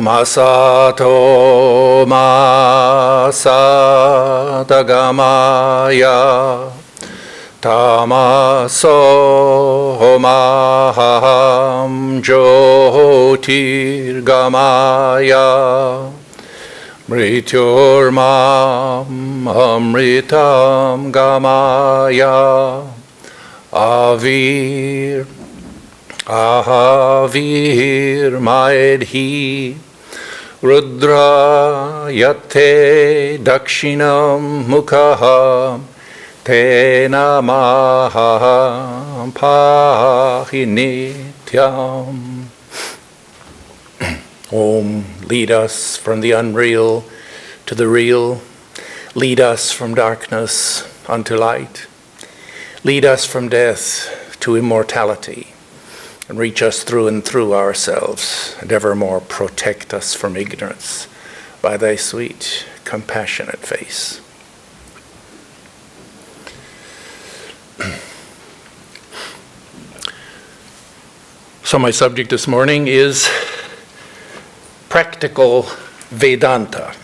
masato masatagamaya tamaso maham jyotirgamaya mrityurmam amritam gamaya avir ahavir maedhi rudra yate dakshinam mukha tena maham pahi nityam. Om, lead us from the unreal to the real. Lead us from darkness unto light. Lead us from death to immortality. And reach us through and through ourselves, and evermore protect us from ignorance by thy sweet, compassionate face. So my subject this morning is practical Vedanta.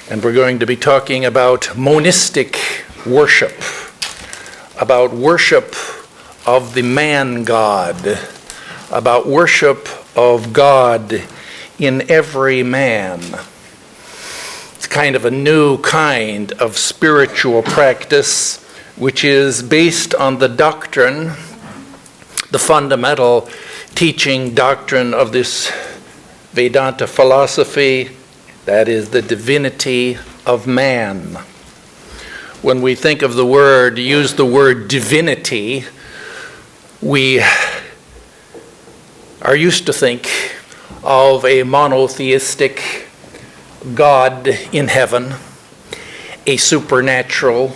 And we're going to be talking about monistic worship, about worship of the man-God, about worship of God in every man. It's kind of a new kind of spiritual practice which is based on the doctrine, the fundamental teaching doctrine of this Vedanta philosophy, that is the divinity of man. When we think of the word, use the word divinity, we are used to think of a monotheistic God in heaven, a supernatural,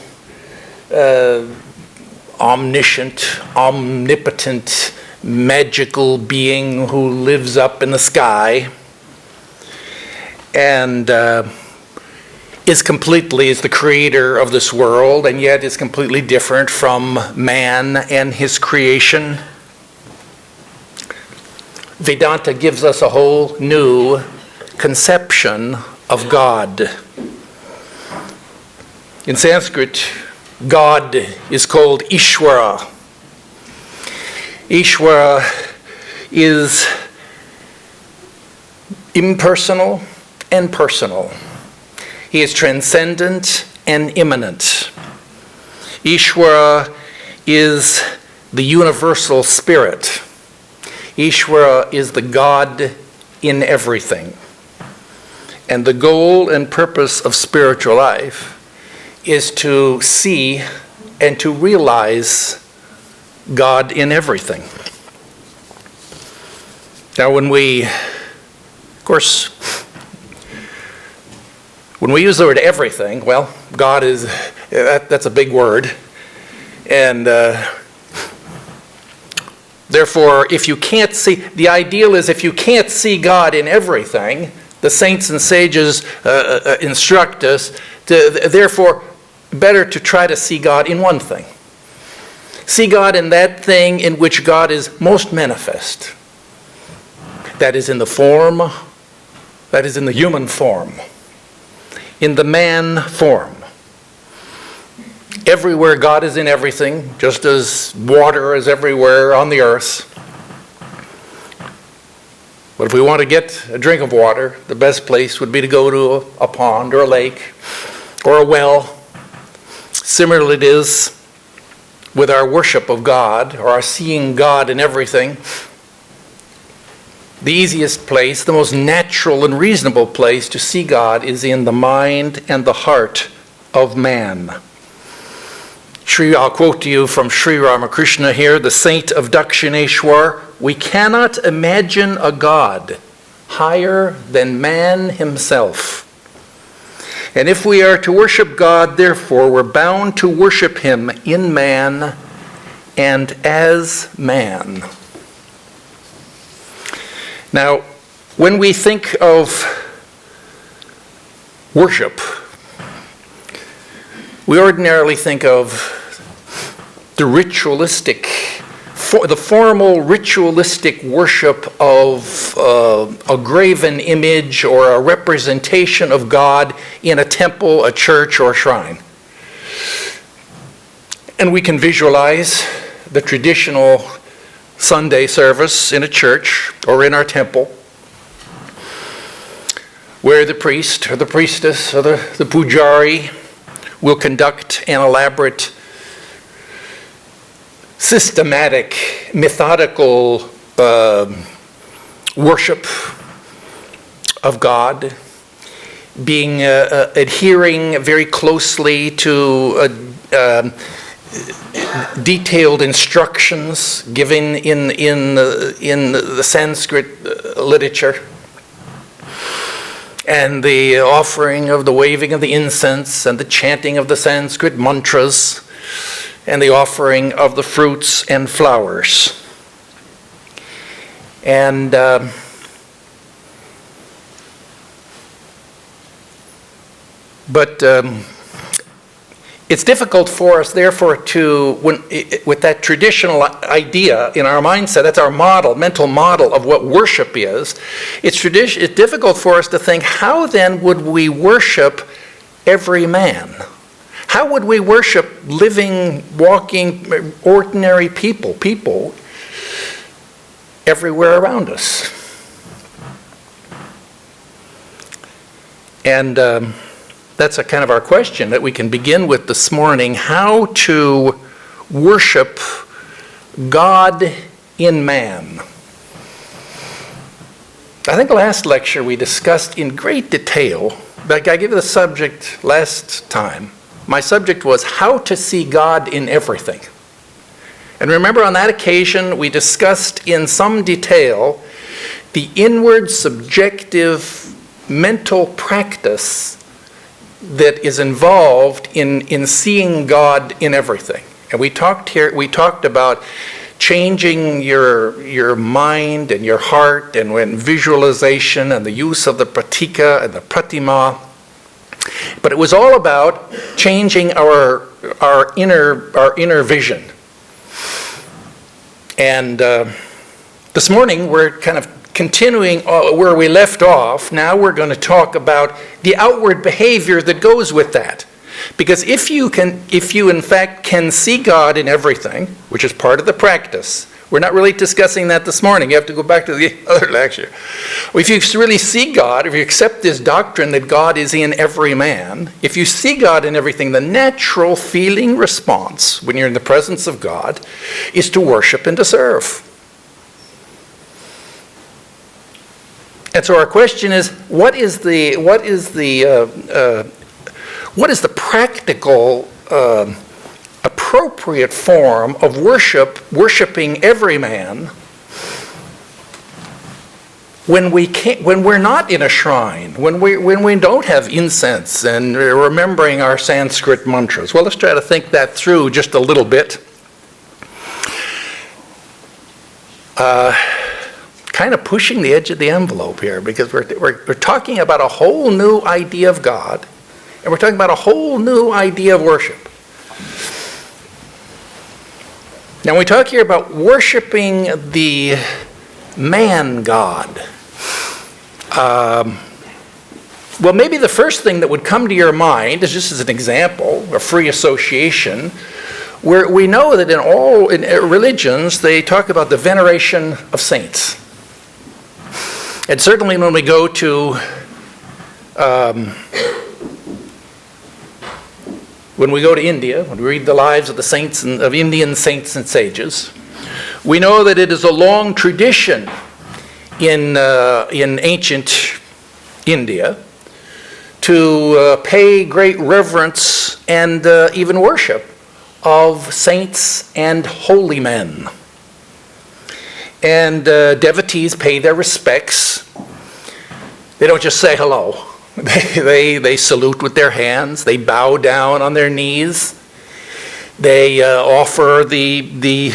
omniscient, omnipotent, magical being who lives up in the sky and is the creator of this world, and yet is completely different from man and his creation. Vedanta gives us a whole new conception of God. In Sanskrit, God is called Ishvara. Ishvara is impersonal and personal. He is transcendent and immanent. Ishvara is the universal spirit. Ishvara is the God in everything. And the goal and purpose of spiritual life is to see and to realize God in everything. Now when we use the word everything, well, God is, that's a big word. And therefore, if you can't see, the ideal is if you can't see God in everything, the saints and sages instruct us, therefore, better to try to see God in one thing. See God in that thing in which God is most manifest. That is in the form, that is in the human form, in the man form. Everywhere God is in everything, just as water is everywhere on the earth. But if we want to get a drink of water, the best place would be to go to a pond or a lake or a well. Similarly it is with our worship of God, or our seeing God in everything. The easiest place, the most natural and reasonable place to see God is in the mind and the heart of man. I'll quote to you from Sri Ramakrishna here, the saint of Dakshineshwar. We cannot imagine a God higher than man himself. And if we are to worship God, therefore, we're bound to worship him in man and as man. Now, when we think of worship, we ordinarily think of the ritualistic the formal ritualistic worship of a graven image or a representation of God in a temple, a church, or a shrine. And we can visualize the traditional Sunday service in a church or in our temple, where the priest or the priestess or the pujari will conduct an elaborate, systematic, methodical worship of God, adhering very closely to detailed instructions given in the Sanskrit literature, and the offering of the waving of the incense and the chanting of the Sanskrit mantras and the offering of the fruits and flowers. And it's difficult for us, therefore, with that traditional idea in our mindset, that's our mental model of what worship is, it's difficult for us to think, how then would we worship every man? How would we worship living, walking, ordinary people everywhere around us? And that's a kind of our question that we can begin with this morning: how to worship God in man. I think last lecture we discussed in great detail, but I gave you the subject last time. My subject was how to see God in everything. And remember, on that occasion we discussed in some detail the inward subjective mental practice that is involved in seeing God in everything. And we talked about changing your mind and your heart, and when visualization and the use of the pratika and the pratima. But it was all about changing our inner vision. And this morning we're kind of continuing where we left off. Now we're going to talk about the outward behavior that goes with that. Because if you in fact can see God in everything, which is part of the practice, we're not really discussing that this morning. You have to go back to the other lecture. If you really see God, if you accept this doctrine that God is in every man, if you see God in everything, the natural feeling response when you're in the presence of God is to worship and to serve. And so our question is, what is the practical appropriate form of worshiping every man when we're not in a shrine, when we don't have incense and remembering our Sanskrit mantras? Well, let's try to think that through just a little bit. Kind of pushing the edge of the envelope here, because we're talking about a whole new idea of God, and we're talking about a whole new idea of worship. Now, we talk here about worshiping the man God. Well, maybe the first thing that would come to your mind is, just as an example, a free association, where we know that in religions they talk about the veneration of saints. And certainly when we go to India, when we read the lives of the saints of Indian saints and sages, we know that it is a long tradition in ancient India to pay great reverence and even worship of saints and holy men. And devotees pay their respects. They don't just say hello. They salute with their hands. They bow down on their knees. They offer the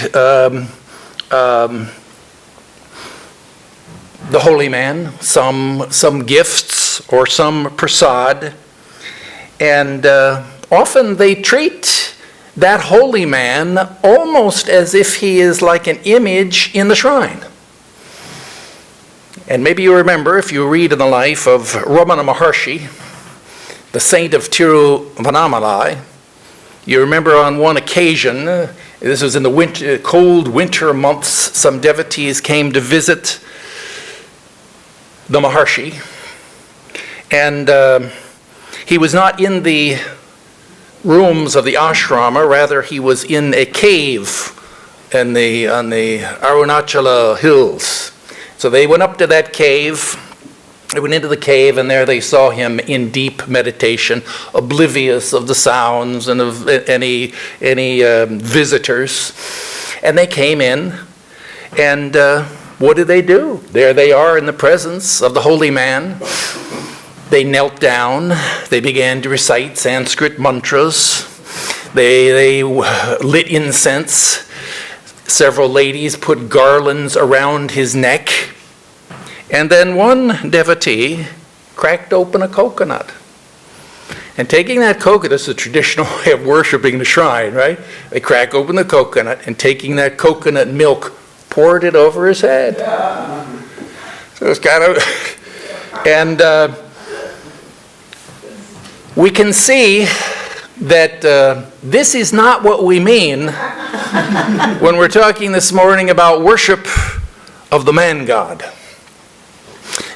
holy man some gifts or some prasad, and often they treat that holy man almost as if he is like an image in the shrine. And maybe you remember, if you read in the life of Ramana Maharshi, the saint of Tiruvannamalai, you remember on one occasion, this was in the cold winter months, some devotees came to visit the Maharshi, and he was not in the rooms of the ashrama, rather he was in a cave on the Arunachala hills. So they went up to that cave, they went into the cave, and there they saw him in deep meditation, oblivious of the sounds and of any visitors. And they came in, and what did they do? There they are in the presence of the holy man. They knelt down, they began to recite Sanskrit mantras, they lit incense. Several ladies put garlands around his neck. And then one devotee cracked open a coconut. And taking that coconut, this is a traditional way of worshiping the shrine, right? They crack open the coconut and taking that coconut milk, poured it over his head. So it's kind of, and we can see that this is not what we mean when we're talking this morning about worship of the man God.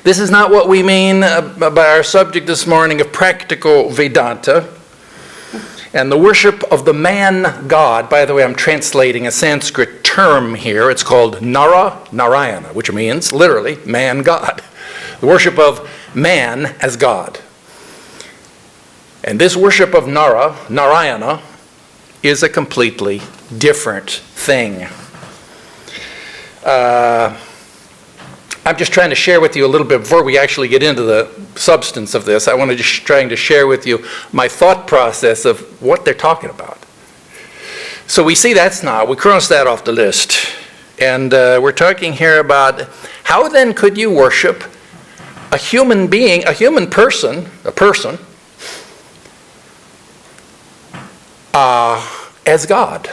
This is not what we mean by our subject this morning of practical Vedanta and the worship of the man God. By the way, I'm translating a Sanskrit term here. It's called Narayana, which means literally man God. The worship of man as God. And this worship of Narayana, is a completely different thing. I'm just trying to share with you a little bit before we actually get into the substance of this. I want to just trying to share with you my thought process of what they're talking about. So we see we cross that off the list. And we're talking here about how then could you worship a human being, a human person, as God.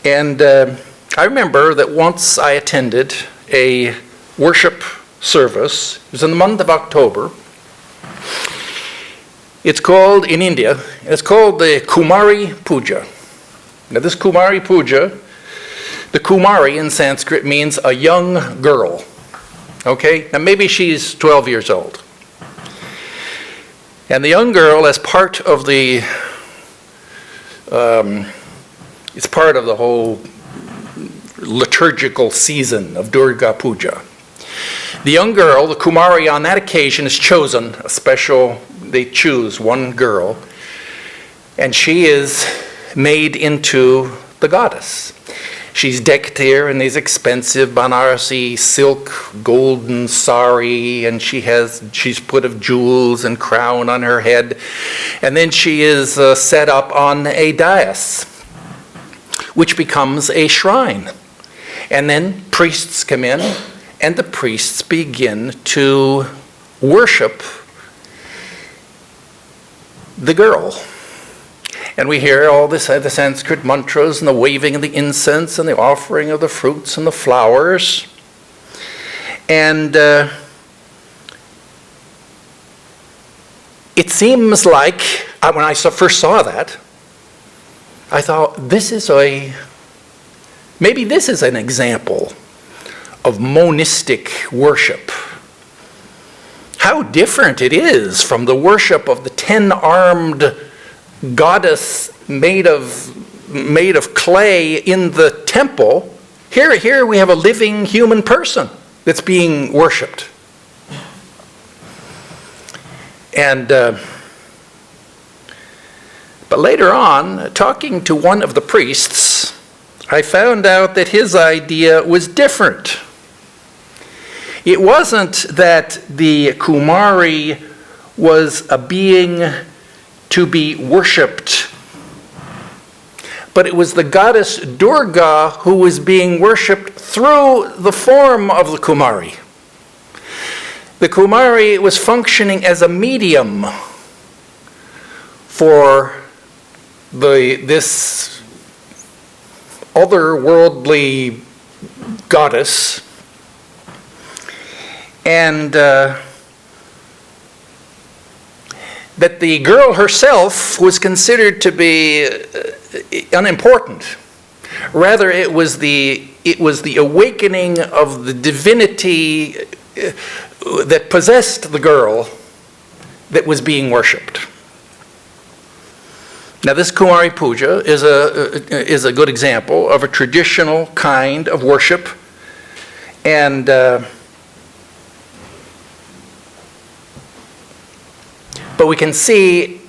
And I remember that once I attended a worship service. It was in the month of October. It's called, in India, it's called the Kumari Puja. Now this Kumari Puja, the Kumari in Sanskrit means a young girl. Okay? Now maybe she's 12 years old. And the young girl, as part of the it's part of the whole liturgical season of Durga Puja. The young girl, the Kumari, on that occasion is chosen, they choose one girl, and she is made into the goddess. She's decked here in these expensive Banarasi silk golden sari, and she's put of jewels and crown on her head. And then she is set up on a dais, which becomes a shrine. And then priests come in, and the priests begin to worship the girl. And we hear all this, the Sanskrit mantras and the waving of the incense and the offering of the fruits and the flowers. And it seems like, when I first saw that, I thought, maybe this is an example of monistic worship. How different it is from the worship of the 10-armed goddess made of clay in the temple. Here we have a living human person that's being worshipped. And but later on, talking to one of the priests, I found out that his idea was different. It wasn't that the Kumari was a being to be worshipped, but it was the goddess Durga who was being worshipped through the form of the Kumari. The Kumari was functioning as a medium for this otherworldly goddess, and that the girl herself was considered to be unimportant. Rather, it was the awakening of the divinity that possessed the girl that was being worshipped. Now, this Kumari Puja is a good example of a traditional kind of worship, and but we can see,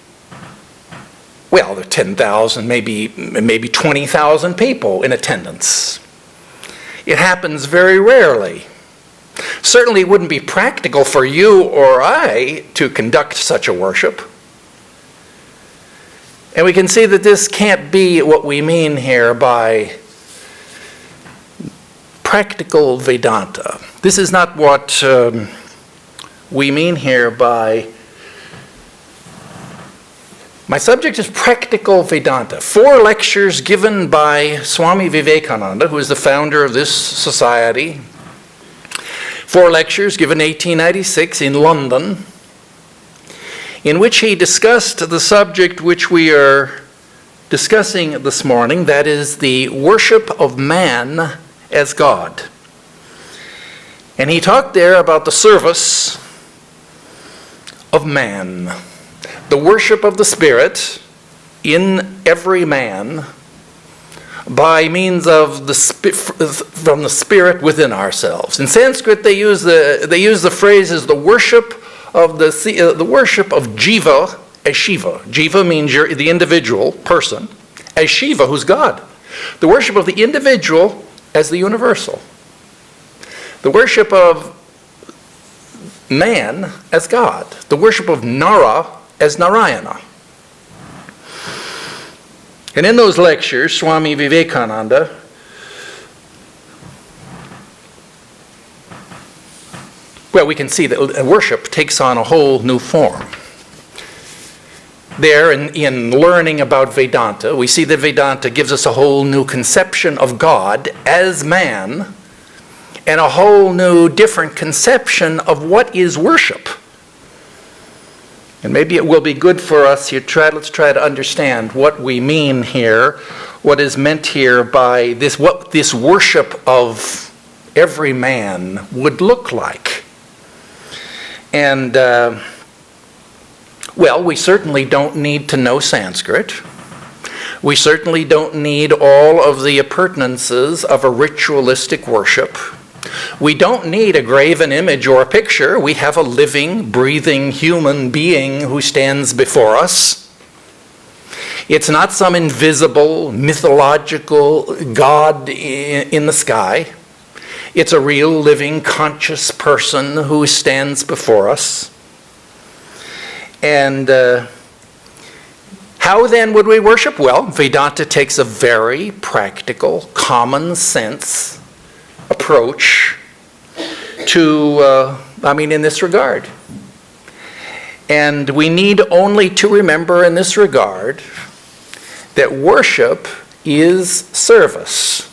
well, there are 10,000, maybe 20,000 people in attendance. It happens very rarely. Certainly it wouldn't be practical for you or I to conduct such a worship. And we can see that this can't be what we mean here by practical Vedanta. This is not what we mean here by... My subject is practical Vedanta. 4 lectures given by Swami Vivekananda, who is the founder of this society. 4 lectures given in 1896 in London, in which he discussed the subject which we are discussing this morning, that is the worship of man as God. And he talked there about the service of man, the worship of the Spirit in every man by means of from the Spirit within ourselves. In Sanskrit, they use the phrases the worship of the worship of Jiva as Shiva. Jiva means the individual person, as Shiva, who's God. The worship of the individual as the universal. The worship of man as God. The worship of Nara as Narayana. And in those lectures, Swami Vivekananda we can see that worship takes on a whole new form. There, in learning about Vedanta, we see that Vedanta gives us a whole new conception of God as man, and a whole new different conception of what is worship. And maybe it will be good for us here. Let's try to understand what we mean here, what is meant here by this, what this worship of every man would look like. And, we certainly don't need to know Sanskrit. We certainly don't need all of the appurtenances of a ritualistic worship. We don't need a graven image or a picture. We have a living, breathing human being who stands before us. It's not some invisible, mythological God in the sky. It's a real, living, conscious person who stands before us. And how then would we worship? Well, Vedanta takes a very practical, common sense approach to, in this regard. And we need only to remember in this regard that worship is service.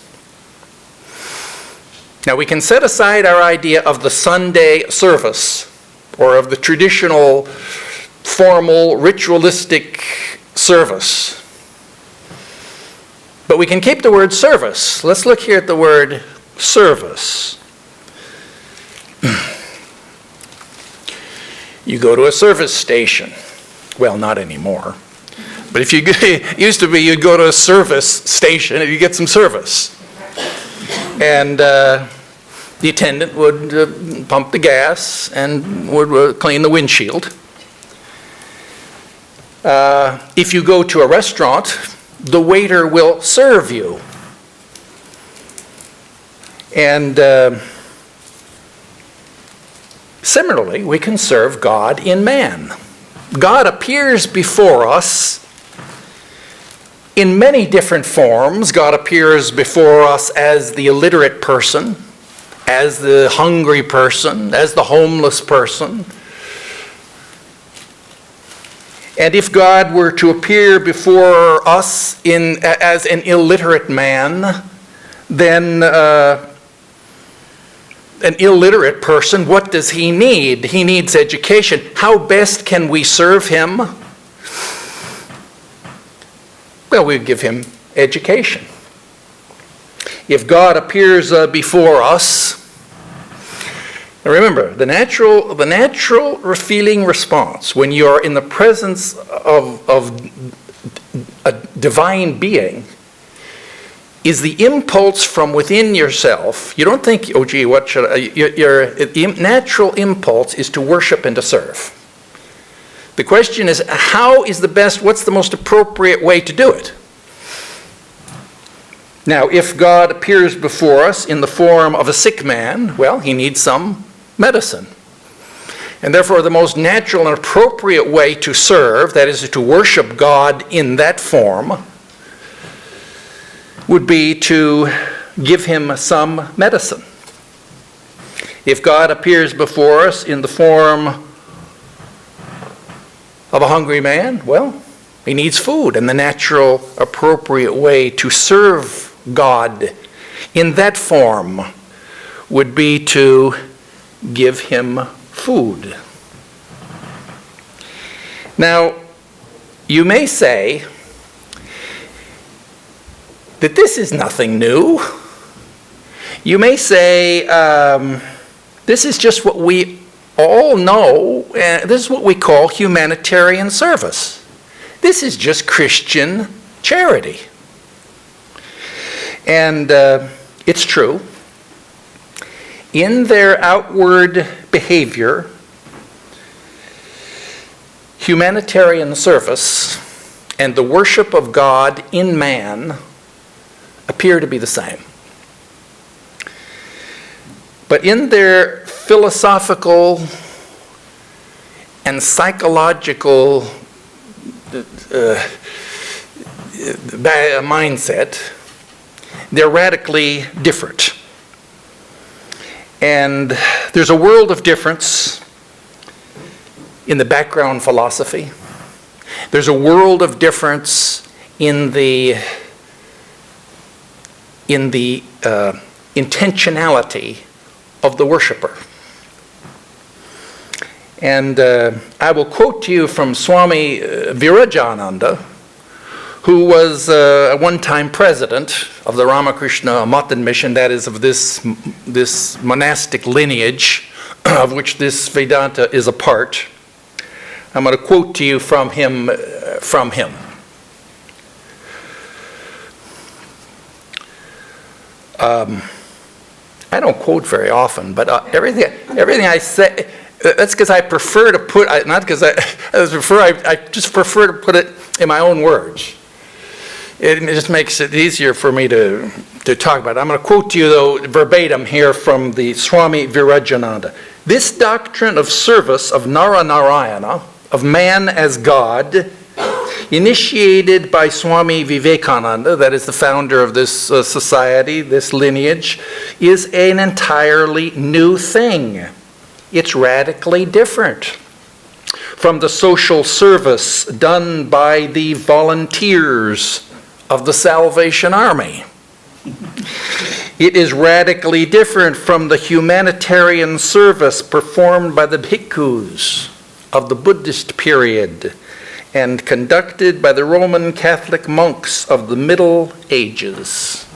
Now, we can set aside our idea of the Sunday service or of the traditional, formal, ritualistic service. But we can keep the word service. Let's look here at the word service. You go to a service station. Well, not anymore. But if it used to be, you'd go to a service station and you get some service. And the attendant would pump the gas and would clean the windshield. If you go to a restaurant, the waiter will serve you. And similarly, we can serve God in man. God appears before us in many different forms. God appears before us as the illiterate person, as the hungry person, as the homeless person. And if God were to appear before us as an illiterate man, then an illiterate person, what does he need? He needs education. How best can we serve him? Well, we give him education. If God appears before us, remember, the natural feeling response when you're in the presence of a divine being is the impulse from within yourself. You don't think, oh gee, what should I, your natural impulse is to worship and to serve. The question is, what's the most appropriate way to do it? Now, if God appears before us in the form of a sick man, well, he needs some medicine. And therefore, the most natural and appropriate way to serve, that is to worship God in that form, would be to give him some medicine. If God appears before us in the form of a hungry man, well, he needs food. And the natural, appropriate way to serve God in that form would be to give him food. Now, you may say that this is nothing new. You may say, this is just what we all know, this is what we call humanitarian service. This is just Christian charity. And it's true. In their outward behavior, humanitarian service and the worship of God in man appear to be the same. But in their philosophical and psychological mindset, they're radically different. And there's a world of difference in the background philosophy. There's a world of difference in the intentionality of the worshiper. And I will quote to you from Swami Vedarupananda, who was at one time president of the Ramakrishna Matan mission, that is of this monastic lineage of which this Vedanta is a part. I'm going to quote to you from him. I don't quote very often, but everything I say, that's because I prefer to put, not because I just prefer to put it in my own words. It just makes it easier for me to talk about it. I'm going to quote to you, though, verbatim here from the Swami Vedarupananda. This doctrine of service of Narayana, of man as God, initiated by Swami Vivekananda, that is the founder of this society, this lineage, is an entirely new thing. It's radically different from the social service done by the volunteers of the Salvation Army. It is radically different from the humanitarian service performed by the bhikkhus of the Buddhist period and conducted by the Roman Catholic monks of the Middle Ages.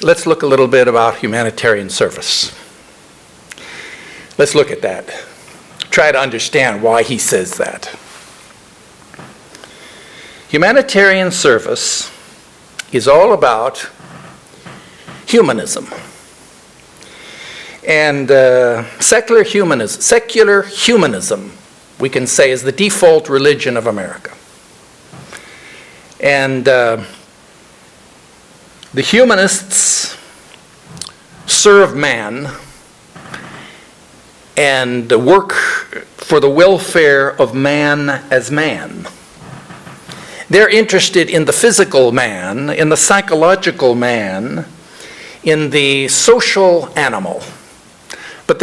Let's look a little bit about humanitarian service. Let's look at that. Try to understand why he says that. Humanitarian service is all about humanism. And secular humanism, we can say, is the default religion of America. And the humanists serve man and work for the welfare of man as man. They're interested in the physical man, in the psychological man, in the social animal. But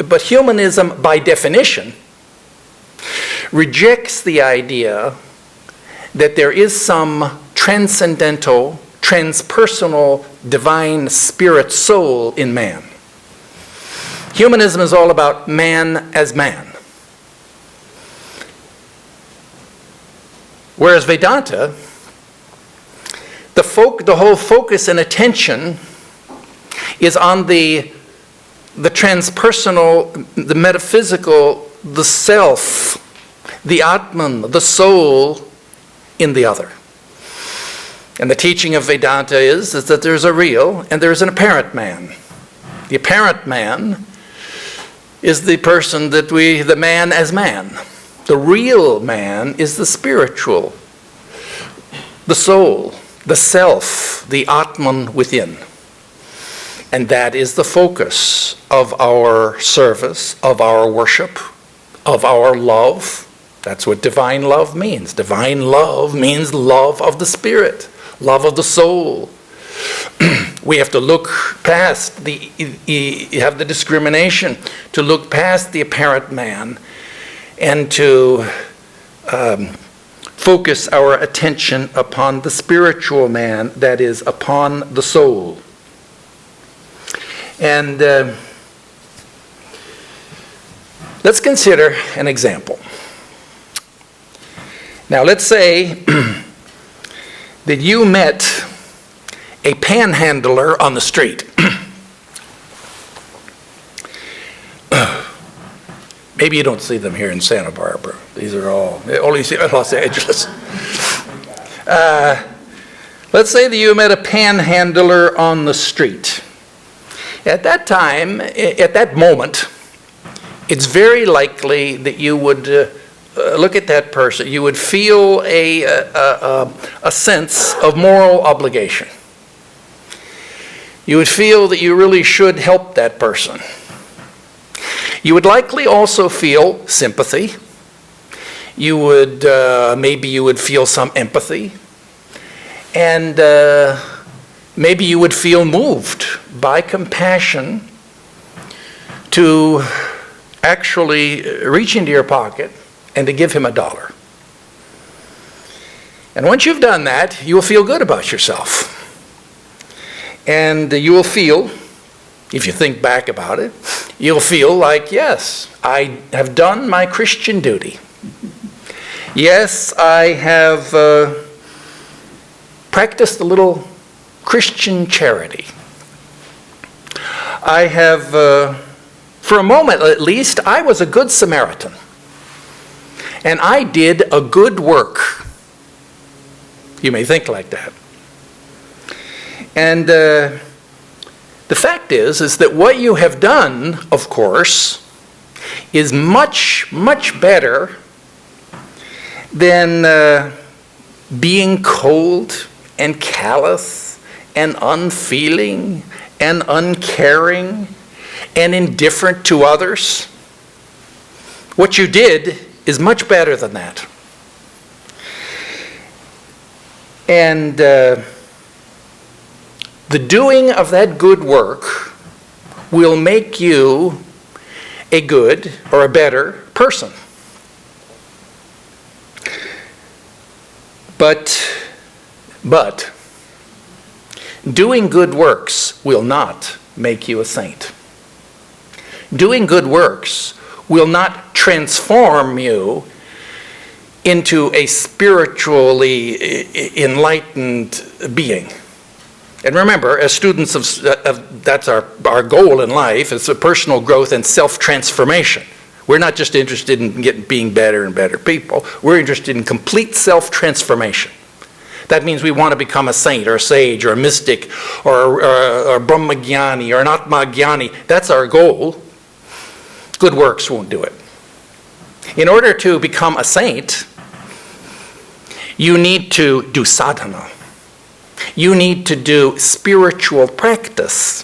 but humanism, by definition, rejects the idea that there is some transcendental, transpersonal, divine spirit soul in man. Humanism is all about man as man. Whereas Vedanta, the whole focus and attention is on the transpersonal, the metaphysical, the self, the Atman, the soul in the other. And the teaching of Vedanta is that there's a real and there's an apparent man. The apparent man is the person the man as man. The real man is the spiritual, the soul, the self, the Atman within. And that is the focus of our service, of our worship, of our love. That's what divine love means. Divine love means love of the spirit, love of the soul. We have to look past have the discrimination to look past the apparent man and to focus our attention upon the spiritual man, that is, upon the soul. And let's consider an example. Now, let's say that you met a panhandler on the street. Maybe you don't see them here in Santa Barbara. These are only see Los Angeles. Let's say that you met a panhandler on the street. At that time, at that moment, it's very likely that you would look at that person. You would feel a sense of moral obligation. You would feel that you really should help that person. You would likely also feel sympathy. You would, maybe you would feel some empathy. And maybe you would feel moved by compassion to actually reach into your pocket and to give him $1. And once you've done that, you will feel good about yourself. And you will feel, if you think back about it, you'll feel like, yes, I have done my Christian duty. Yes, I have practiced a little Christian charity. I have, for a moment at least, I was a good Samaritan. And I did a good work. You may think like that. And the fact is that what you have done, of course, is much, much better than being cold and callous and unfeeling and uncaring and indifferent to others. What you did is much better than that. And the doing of that good work will make you a good or a better person. But doing good works will not make you a saint. Doing good works will not transform you into a spiritually enlightened being. And remember, as students of that's our goal in life, is a personal growth and self-transformation. We're not just interested in being better and better people. We're interested in complete self-transformation. That means we want to become a saint or a sage or a mystic or Brahmagyani or an Atmagyani. That's our goal. Good works won't do it. In order to become a saint, you need to do sadhana. You need to do spiritual practice.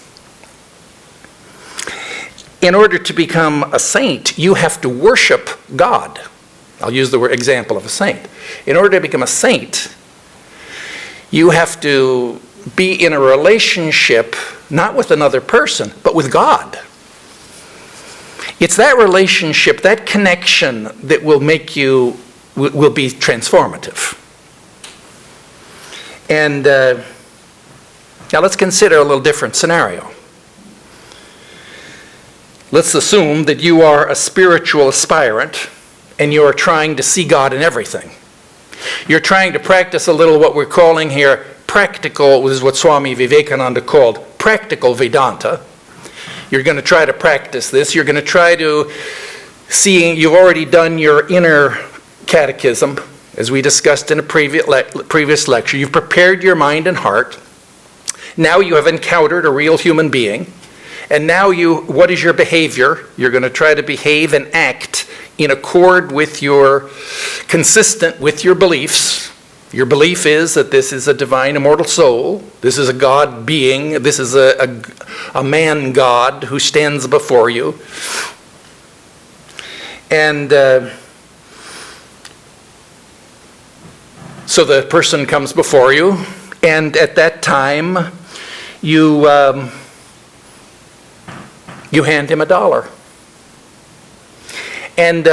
In order to become a saint, you have to worship God. I'll use the example of a saint. In order to become a saint, you have to be in a relationship not with another person, but with God. It's that relationship, that connection that will make you, will be transformative. And now let's consider a little different scenario. Let's assume that you are a spiritual aspirant and you are trying to see God in everything. You're trying to practice a little what we're calling here practical, this is what Swami Vivekananda called practical Vedanta. You're going to try to practice this. You're going to try to see, you've already done your inner catechism, as we discussed in a previous lecture. You've prepared your mind and heart. Now you have encountered a real human being. And now what is your behavior? You're going to try to behave and act in accord with consistent with your beliefs. Your belief is that this is a divine immortal soul. This is a God being. This is a man God who stands before you. And so the person comes before you, and at that time you hand him $1. And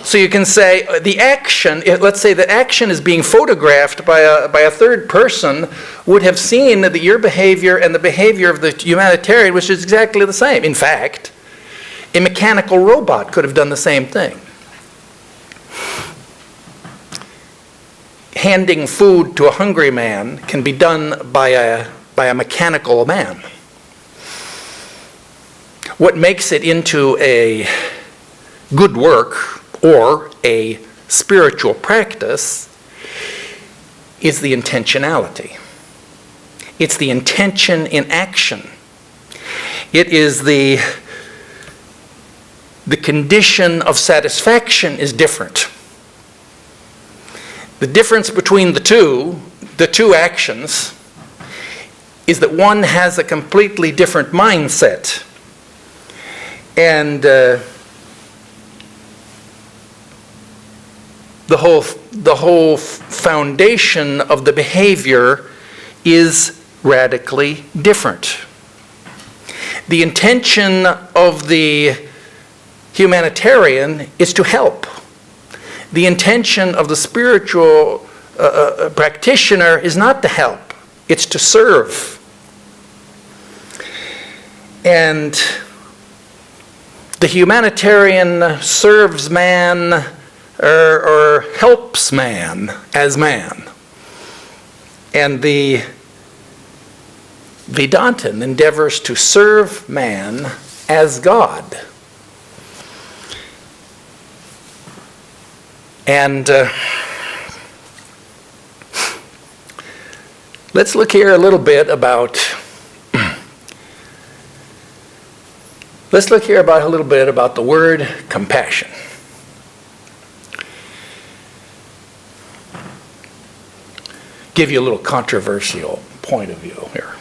so you can say the action, let's say the action is being photographed by a third person, would have seen that your behavior and the behavior of the humanitarian was exactly the same. In fact, a mechanical robot could have done the same thing. Handing food to a hungry man can be done by a mechanical man. What makes it into a good work or a spiritual practice is the intentionality. It's the intention in action. It is the condition of satisfaction is different. The difference between the two actions, is that one has a completely different mindset. And the whole foundation of the behavior is radically different. The intention of the humanitarian is to help. The intention of the spiritual practitioner is not to help, it's to serve. And the humanitarian serves man or helps man as man. And the Vedantin endeavors to serve man as God. And let's look here a little bit about the word compassion. Give you a little controversial point of view here.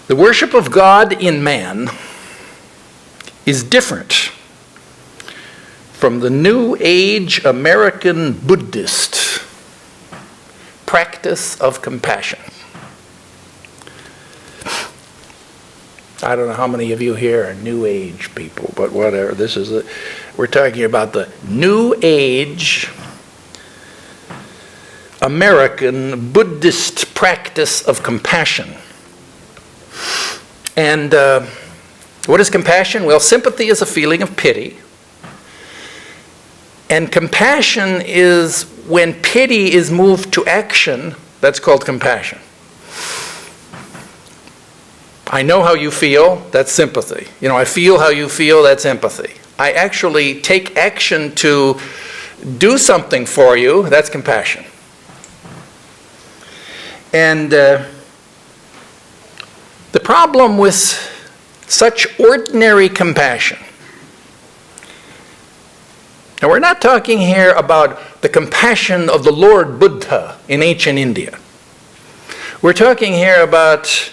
The worship of God in man is different from the New Age American Buddhist practice of compassion. I don't know how many of you here are New Age people, but whatever. We're talking about the New Age American Buddhist practice of compassion. And what is compassion? Well, sympathy is a feeling of pity. And compassion is when pity is moved to action, that's called compassion. I know how you feel, that's sympathy. I feel how you feel, that's empathy. I actually take action to do something for you, that's compassion. And the problem with such ordinary compassion, now we're not talking here about the compassion of the Lord Buddha in ancient India. We're talking here about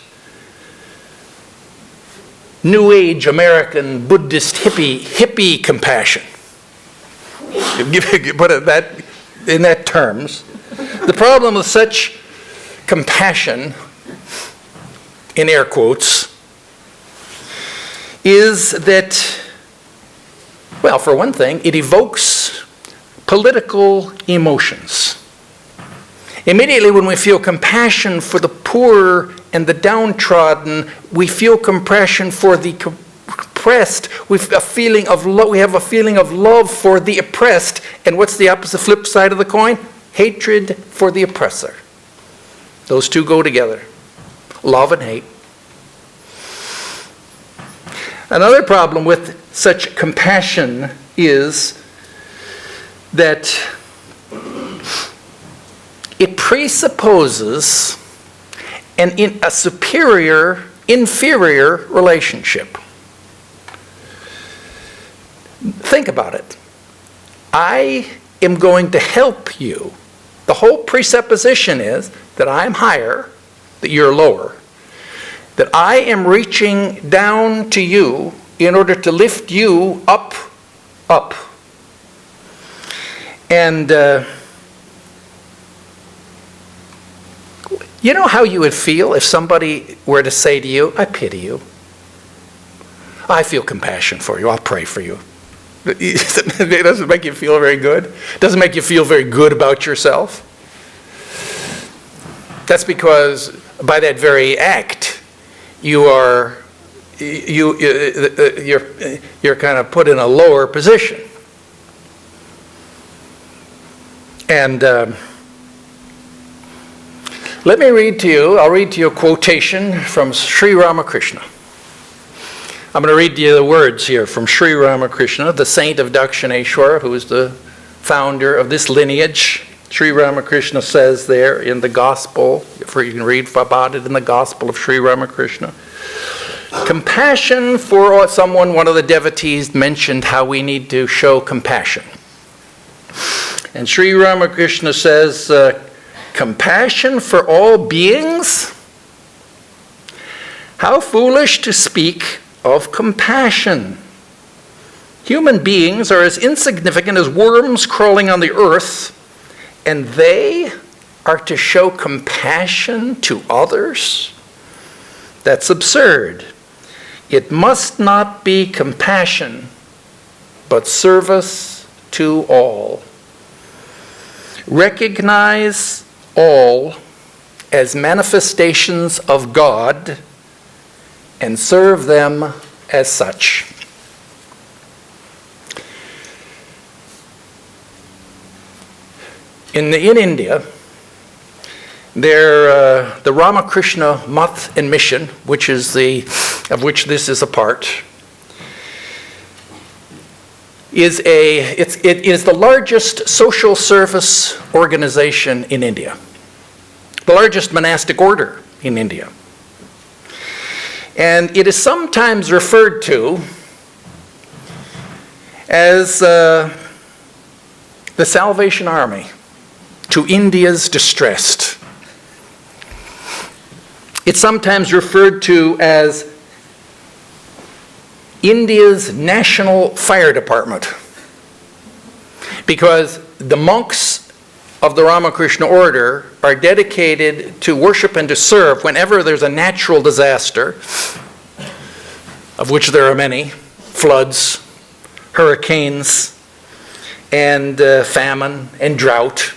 New Age American Buddhist hippie compassion. Put it in that terms. The problem with such compassion, in air quotes, is that, well, for one thing, it evokes political emotions. Immediately when we feel compassion for the poor and the downtrodden, we feel compassion for the oppressed. We have a feeling of love for the oppressed. And what's the opposite flip side of the coin? Hatred for the oppressor. Those two go together. Love and hate. Another problem with such compassion is that it presupposes a superior-inferior relationship. Think about it. I am going to help you. The whole presupposition is that I'm higher, that you're lower, that I am reaching down to you in order to lift you up. And you know how you would feel if somebody were to say to you, I pity you. I feel compassion for you. I'll pray for you. It doesn't make you feel very good. It doesn't make you feel very good about yourself. That's because by that very act, you're kind of put in a lower position. And let me read to you, I'll read to you a quotation from Sri Ramakrishna. I'm going to read you the words here from Sri Ramakrishna, the saint of Dakshineshwar, who is the founder of this lineage. Sri Ramakrishna says there in the Gospel, you can read about it in the Gospel of Sri Ramakrishna. Compassion for someone, one of the devotees mentioned how we need to show compassion. And Sri Ramakrishna says, compassion for all beings? How foolish to speak of compassion. Human beings are as insignificant as worms crawling on the earth, and they are to show compassion to others? That's absurd. It must not be compassion, but service to all. Recognize all as manifestations of God and serve them as such. In India, the Ramakrishna Math and Mission, of which this is a part, it is the largest social service organization in India, the largest monastic order in India. And it is sometimes referred to as the Salvation Army to India's distressed. It's sometimes referred to as India's National Fire Department, because the monks of the Ramakrishna order are dedicated to worship and to serve whenever there's a natural disaster, of which there are many, floods, hurricanes, and famine and drought.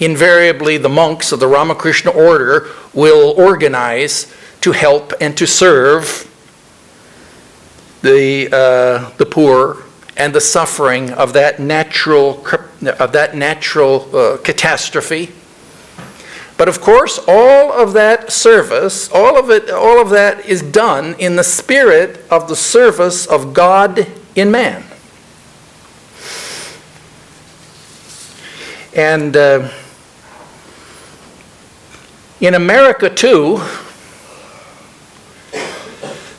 Invariably, the monks of the Ramakrishna order will organize to help and to serve the poor and the suffering of that natural catastrophe. But of course, all of that service, all of that is done in the spirit of the service of God in man. And in America too,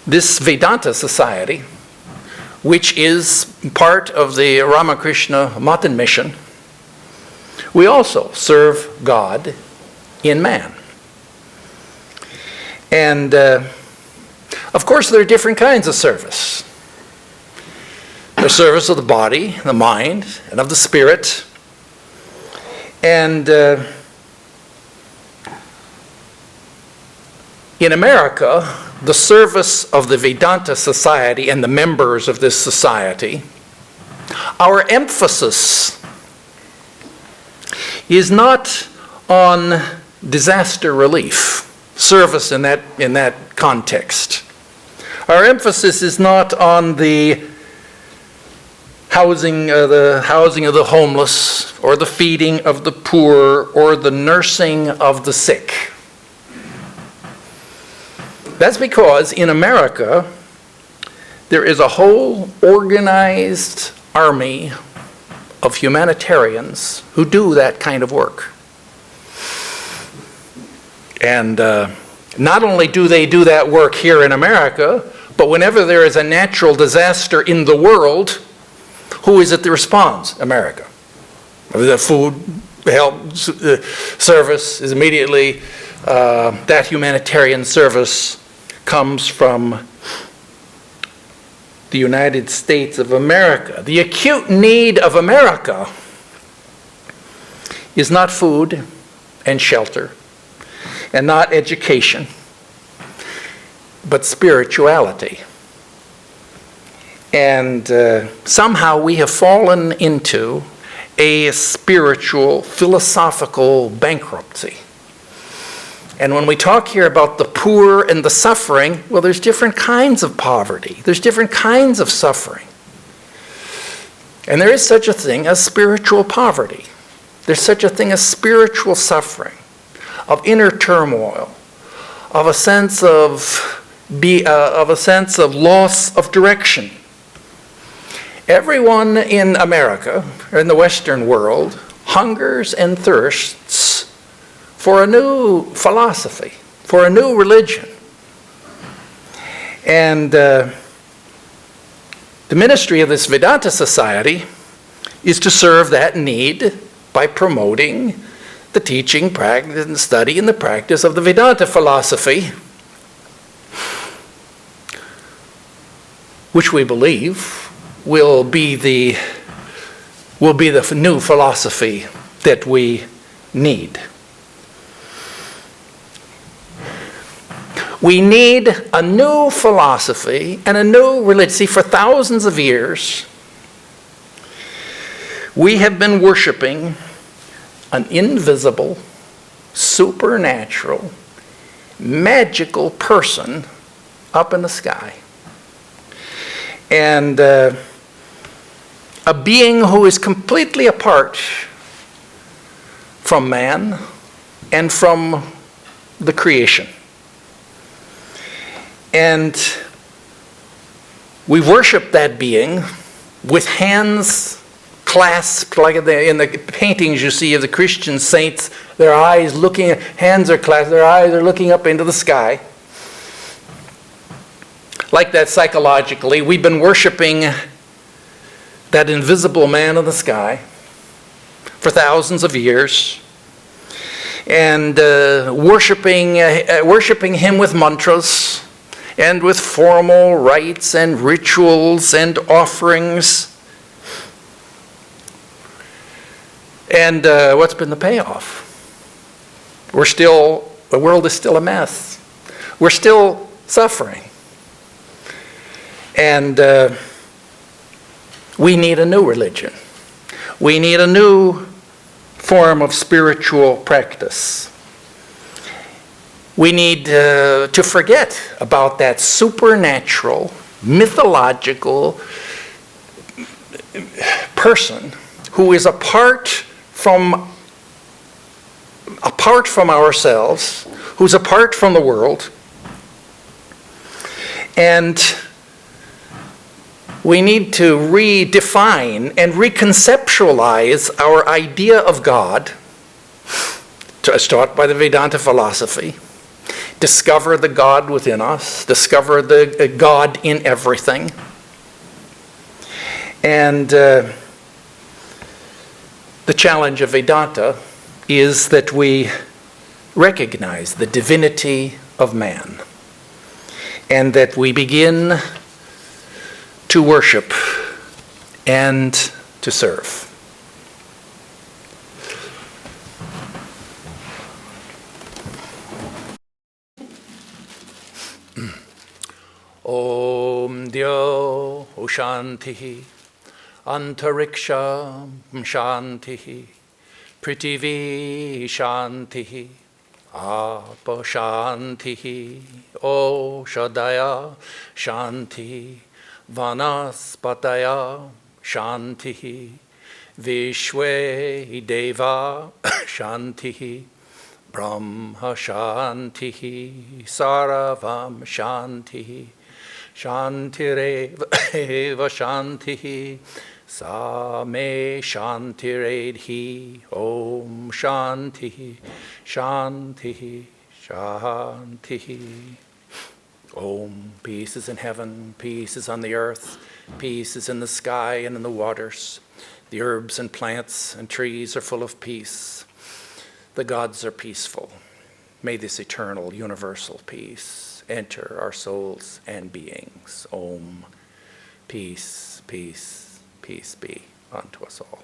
this Vedanta society, which is part of the Ramakrishna Math and Mission, we also serve God in man. And of course, there are different kinds of service. The service of the body, the mind, and of the spirit. And In America, the service of the Vedanta Society and the members of this society, our emphasis is not on disaster relief, service in that context. Our emphasis is not on the housing of the homeless, or the feeding of the poor, or the nursing of the sick. That's because in America, there is a whole organized army of humanitarians who do that kind of work. And not only do they do that work here in America, but whenever there is a natural disaster in the world, who is it that responds? America. The food help service is immediately, that humanitarian service comes from the United States of America. The acute need of America is not food and shelter, and not education, but spirituality. And somehow we have fallen into a spiritual, philosophical bankruptcy. And when we talk here about the poor and the suffering, well, there's different kinds of poverty. There's different kinds of suffering. And there is such a thing as spiritual poverty. There's such a thing as spiritual suffering, of inner turmoil, of a sense of loss of direction. Everyone in America, or in the Western world, hungers and thirsts for a new philosophy, for a new religion. And the ministry of this Vedanta Society is to serve that need by promoting the teaching, practice, and study and the practice of the Vedanta philosophy, which we believe will be the new philosophy that we need. We need a new philosophy and a new religion. See, for thousands of years, we have been worshiping an invisible, supernatural, magical person up in the sky. And a being who is completely apart from man and from the creation. And we worship that being with hands clasped, like in the paintings you see of the Christian saints, their eyes looking, hands are clasped, their eyes are looking up into the sky. Like that psychologically, we've been worshiping that invisible man in the sky for thousands of years, and worshiping him with mantras and with formal rites and rituals and offerings. And what's been the payoff? The world is still a mess. We're still suffering. And we need a new religion. We need a new form of spiritual practice. We need to forget about that supernatural, mythological person who is apart from ourselves, who's apart from the world. And we need to redefine and reconceptualize our idea of God, as taught by the Vedanta philosophy. Discover the God within us, discover the God in everything. And the challenge of Vedanta is that we recognize the divinity of man, and that we begin to worship and to serve. Shantihi. Antariksham Shantihi. Prithivi Shantihi. Apo Shantihi. Oshadaya Shantihi. Vanaspataya Shantihi. Vishwe Deva Shantihi. Brahma Shantihi. Saravam Shantihi. Shantireva Shantihi. Same Shantiredhi. Om Shantihi. Shantihi. Shantihi. Om. Peace is in heaven, peace is on the earth, peace is in the sky and in the waters. The herbs and plants and trees are full of peace. The gods are peaceful. May this eternal, universal peace enter our souls and beings. Om. Peace, peace, peace be unto us all.